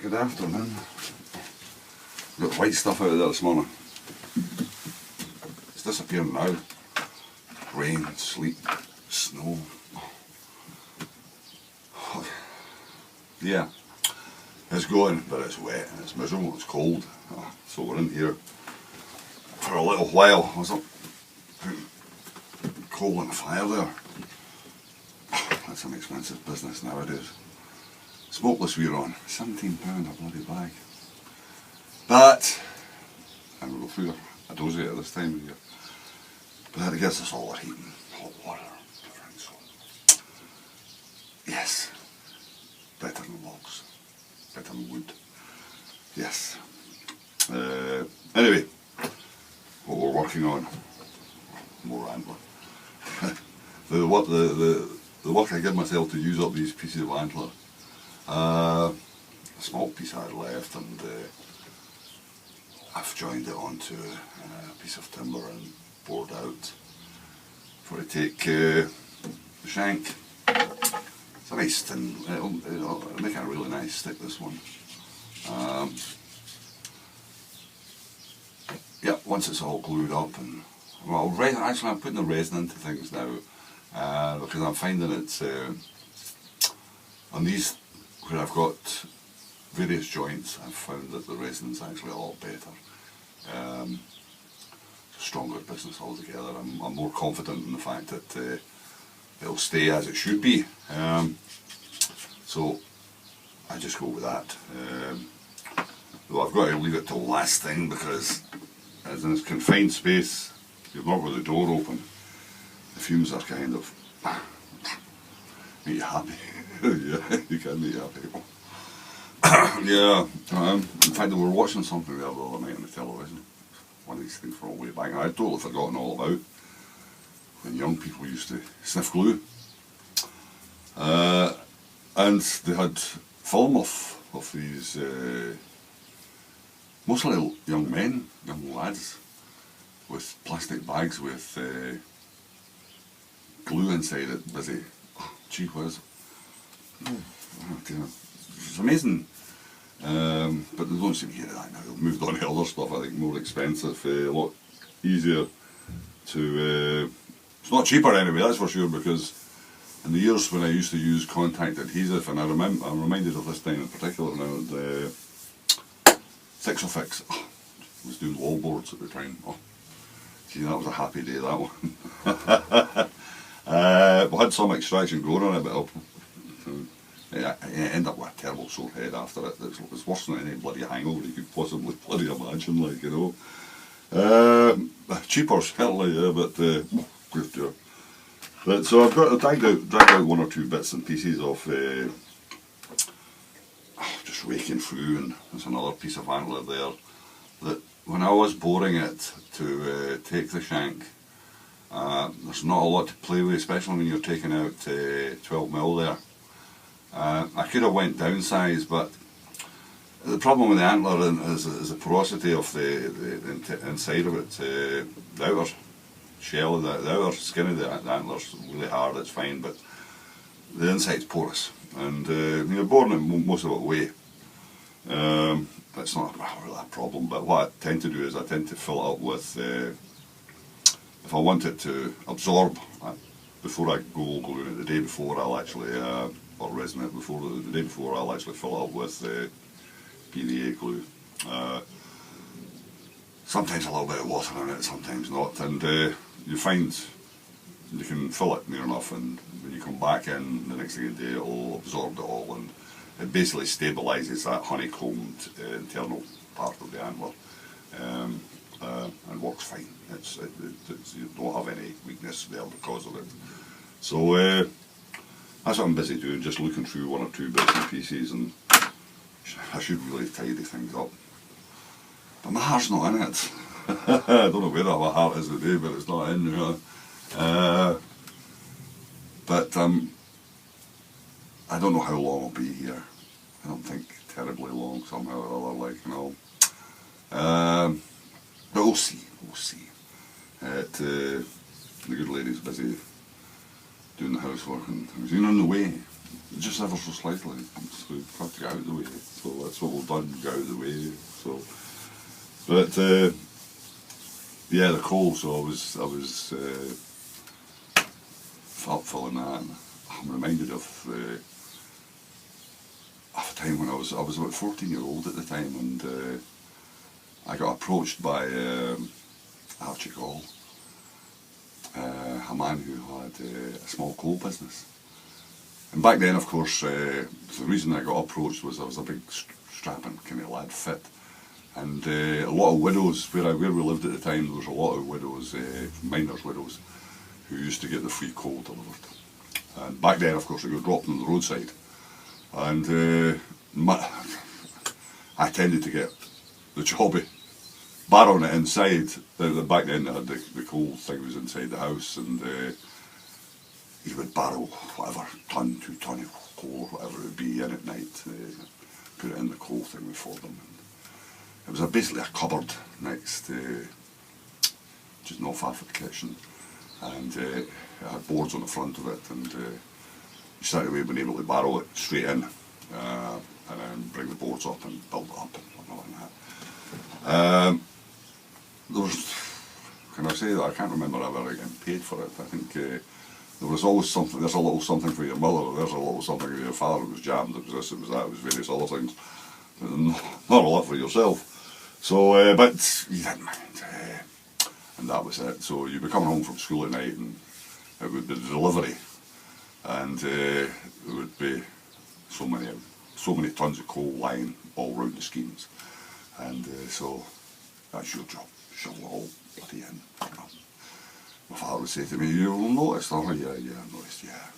Good afternoon. Got the white stuff out of there this morning. It's disappearing now. Rain, sleet, snow. Yeah, it's going, but it's wet and it's miserable, it's cold. So we're in here for a little while. I was up putting coal on the fire there. That's an expensive business nowadays. Smokeless we're on, £17 a bloody bag. But, and we'll go through a dozy at this time of year. But it gives us all our heating, hot water, everything. So, yes, better than logs, better than wood. Yes. Anyway, what we're working on, more Antler. the work I give myself to use up these pieces of Antler. A small piece I had left, and I've joined it onto a piece of timber and bored out for to take the shank. It's a nice thin, it'll make a really nice stick, this one. Yeah, once it's all glued up, and well, actually I'm putting the resin into things now because I'm finding it's on these where I've got various joints. I've found that the resin's actually a lot better. It's a stronger business altogether. I'm more confident in the fact that it'll stay as it should be. So I just go with that. Though I've got to leave it till last thing, because as in this confined space, you've not got the door open, the fumes are kind of make you happy. Yeah, you can make you happy. Yeah, in fact we were watching something the other night on the television, one of these things from way back, I'd totally forgotten all about when young people used to sniff glue. And they had film of these mostly young men, young lads, with plastic bags with glue inside it, busy. Oh, gee whiz. Oh, dear. It's amazing. But they don't seem to get that now. They've moved on to other stuff, I think, more expensive, a lot easier to... it's not cheaper anyway, that's for sure, because in the years when I used to use contact adhesive, and I'm reminded of this time in particular now, the Fix. Oh, I was doing wallboards at the time. Oh, gee, that was a happy day, that one. We had some extraction going on it, but I ended up with a terrible sore head after it. It's worse than any bloody hangover you could possibly bloody imagine, like, you know. Cheaper, certainly, yeah, but good dear. But so I've dragged out one or two bits and pieces of just raking through, and there's another piece of Antler there that when I was boring it to take the shank, there's not a lot to play with, especially when you're taking out 12mm there. I could have went downsize, but the problem with the Antler is the porosity of the inside of it. The outer shell, the outer skin of the Antler's really hard, it's fine, but the inside's porous, and you're boring it most of it away. That's not really a problem, but what I tend to do is I tend to fill it up with, if I want it to absorb, before I go gluing it, the day before I'll actually, or resin it before, the day before I'll actually fill it up with PVA glue. Sometimes a little bit of water in it, sometimes not, and you find you can fill it near enough, and when you come back in the next thing you do, it'll absorb it all, and it basically stabilises that honeycombed internal part of the Antler, and works fine. You don't have any weakness there because of it. So that's what I'm busy doing, just looking through one or two bits and pieces, and I should really tidy things up. But my heart's not in it. I don't know where my heart is today, but it's not in there. But I don't know how long I'll be here. I don't think terribly long, somehow or other, like, you know. But we'll see. The good lady's busy doing the housework, and she's on the way. just ever so slightly. So we've got to get out of the way. So that's what we've done, get out of the way. So, but yeah, the coal. So I was filling that. And I'm reminded of a time when I was about 14-year-old at the time, and I got approached by Archie Gall, a man who had a small coal business. And back then, of course, the reason I got approached was I was a big strapping kind of lad, fit, and a lot of widows where we lived at the time. There was a lot of widows, miners' widows, who used to get the free coal delivered. And back then, of course, it got dropped on the roadside, and I tended to get the job of barrowing it inside. Back then, they had the coal thing was inside the house, and you would barrow whatever, 2 ton of coal, whatever it would be, in at night, put it in the coal thing for them. It was basically a cupboard next, just not far from the kitchen, and it had boards on the front of it, and you started away being able to barrow it straight in, and then bring the boards up and build it up and whatnot like that. There was, can I say that I can't remember ever getting paid for it. I think there was always something. There's a little something for your mother. There's a little something for your father. It was jammed. It was this. It was that. It was various other things. But not a lot for yourself. So, but you didn't mind, and that was it. So you'd be coming home from school at night, and it would be the delivery, and there would be so many tons of coal lying all round the schemes, and so that's your job. Shovel it all bloody in. My father would say to me, "You will notice." Oh yeah, I noticed. Yeah.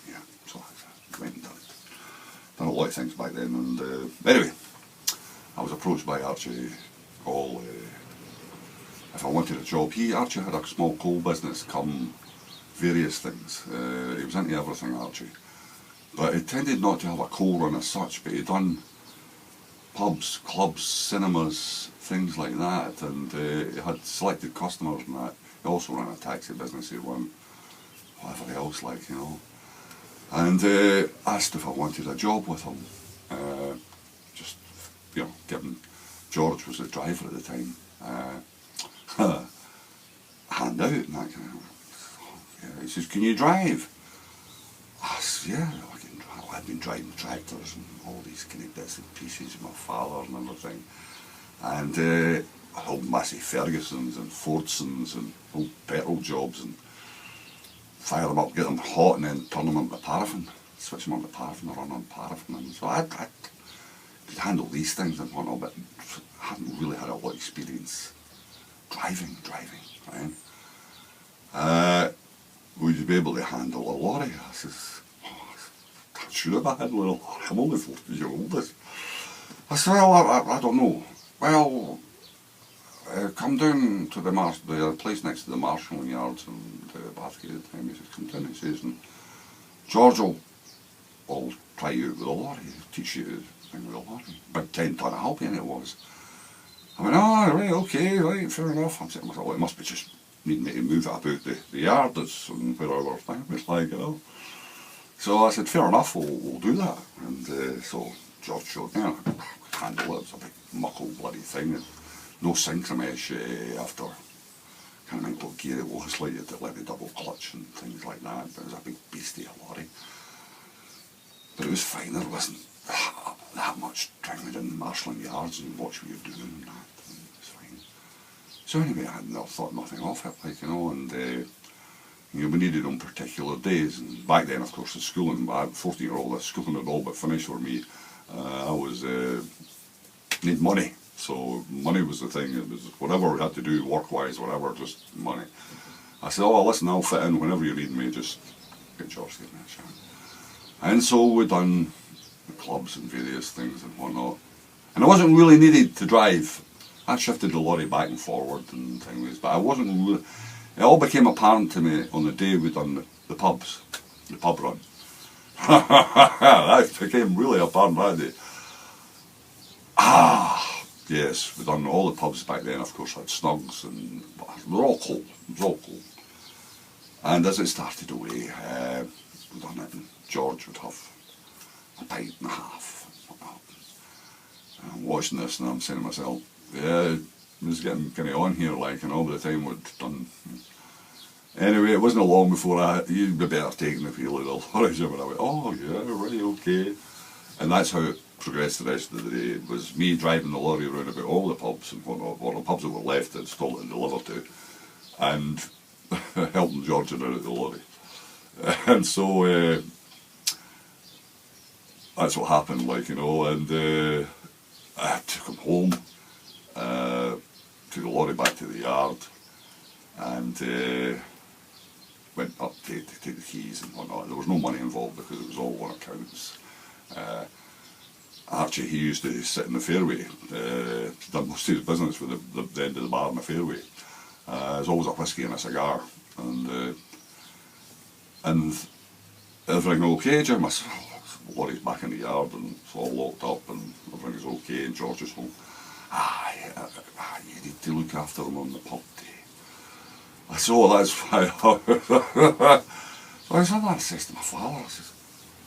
So I went and done a lot of things back then, and anyway, I was approached by Archie Gall if I wanted a job. Archie had a small coal business, come various things. He was into everything, Archie, but he tended not to have a coal run as such. But he'd done pubs, clubs, cinemas, things like that, and he had selected customers and that. He also ran a taxi business. He ran whatever else, like, you know, and asked if I wanted a job with him. Just, you know, given George was the driver at the time, hand out and that kind of. Yeah, he says, "Can you drive?" I said, "Yeah, I can drive." I'd been driving tractors and all these kind of bits and pieces with my father and everything, and old Massey Fergusons and Fordsons and old petrol jobs, and fire them up, get them hot, and then turn them into paraffin, switch them onto paraffin, or run on paraffin. And so I could handle these things and whatnot, but I hadn't really had a lot of experience driving, right? Would you be able to handle a lorry? I says, I should have been handling a lorry. I'm only 40-year-old. I said, well, I don't know. Well, come down to the place next to the marshalling yards in Bathgate at the time. He says, come down, he says, and George will try you out with a lorry, teach you to thing with a lorry. Big 10-ton of Albion it was. I went, oh, right, okay, right, fair enough. I'm saying to myself, well, it must be just needing me to move it about the yard and wherever thing was like, you know. So I said, fair enough, we'll do that. And so George showed me, I could handle it. It was a big muckle bloody thing. And no synchromesh after, can't remember what gear it was, like you had to let the double clutch and things like that. But it was a big beastie of lorry. But it was fine, there wasn't that much trying in marshalling yards and watch what you're doing and that. And it was fine. So anyway, I had thought nothing of it, like, you know, and you know, we needed on particular days. And back then, of course, the schooling, 14-year-old, the schooling had all but finished for me. I was need money. So money was the thing. It was whatever we had to do, work-wise, whatever, just money. I said, oh, well, listen, I'll fit in whenever you need me, just get George to give me a chance. And so we done the clubs and various things and whatnot. And I wasn't really needed to drive. I shifted the lorry back and forward and things, but I wasn't really. It all became apparent to me on the day we done the pub run. That became really apparent that day. Yes, we done all the pubs back then, of course, had snugs, and they were all cold. It was all cold. And as it started away, we done it, and George would have a pint and a half. And I'm watching this and I'm saying to myself, yeah, it's getting kind of on here, like, and all the time we'd done. Anyway, it wasn't long before you'd be better taking the wheel of the lorry, and I went, oh yeah, right, okay. And that's how it progressed the rest of the day. It was me driving the lorry around about all the pubs and whatnot, or the pubs that were left that stole it and delivered to, and helping Georgia out of the lorry. And so that's what happened, like, you know, and I took him home, took the lorry back to the yard, and went up to take the keys and whatnot. There was no money involved because it was all on accounts. Archie, he used to sit in the fairway, done most of his business with the end of the bar in the fairway. There's always a whiskey and a cigar, and everything okay, Jim? I said, oh, the lorry's back in the yard and it's all locked up and everything's okay and George is home. You need to look after him on the pub day. I said, oh, that's why. So I says to my father, I says,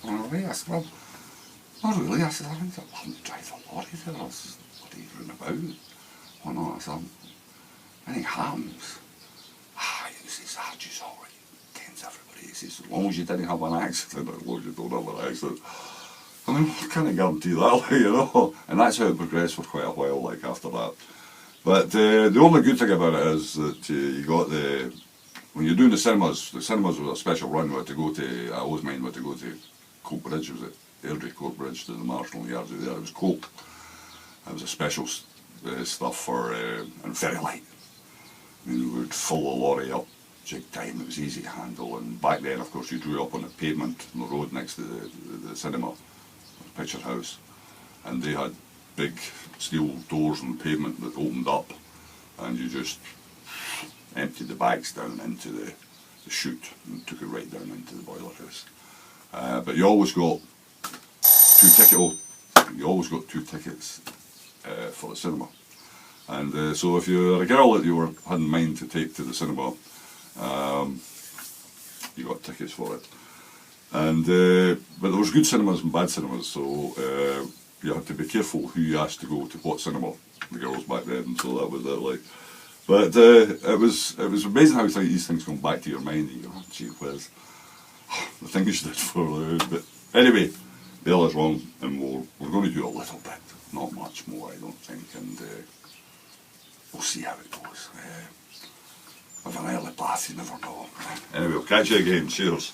oh, right. I said, well, not really. I said, I wouldn't drive the lorry there. I said, what are you running about? Oh no, I said, anything happens. He says, Archie's all right. Tends everybody. He says, as long as you didn't have an accident, as long as you don't have an accident. I mean, I can't guarantee that, like, you know. And that's how it progressed for quite a while, like, after that. But the only good thing about it is that you got when you're doing the cinemas was a special run. We had to go to, I always mind, we had to go to Coke Bridge, was it? Airdrie Court Bridge to the Marshall Yards there. It was Coke. It was a special stuff for, and very light. I mean, we would fill the lorry up, jig time, it was easy to handle. And back then, of course, you drew up on the pavement on the road next to the cinema, the picture house. And they had big steel doors on the pavement that opened up, and you just emptied the bags down into the chute and took it right down into the boiler house. But you always got two tickets for the cinema. And so if you're a girl that you had in mind to take to the cinema, you got tickets for it. And but there was good cinemas and bad cinemas, so you had to be careful who you asked to go to what cinema. The girls back then, so that was it. Like, but it was amazing how these things come back to your mind. And you go, oh, gee whiz, the things you did for. But anyway, Bell is wrong, and we're going to do a little bit, not much more, I don't think, and we'll see how it goes. With an early bath, you never know. Anyway, we'll catch you again. Cheers.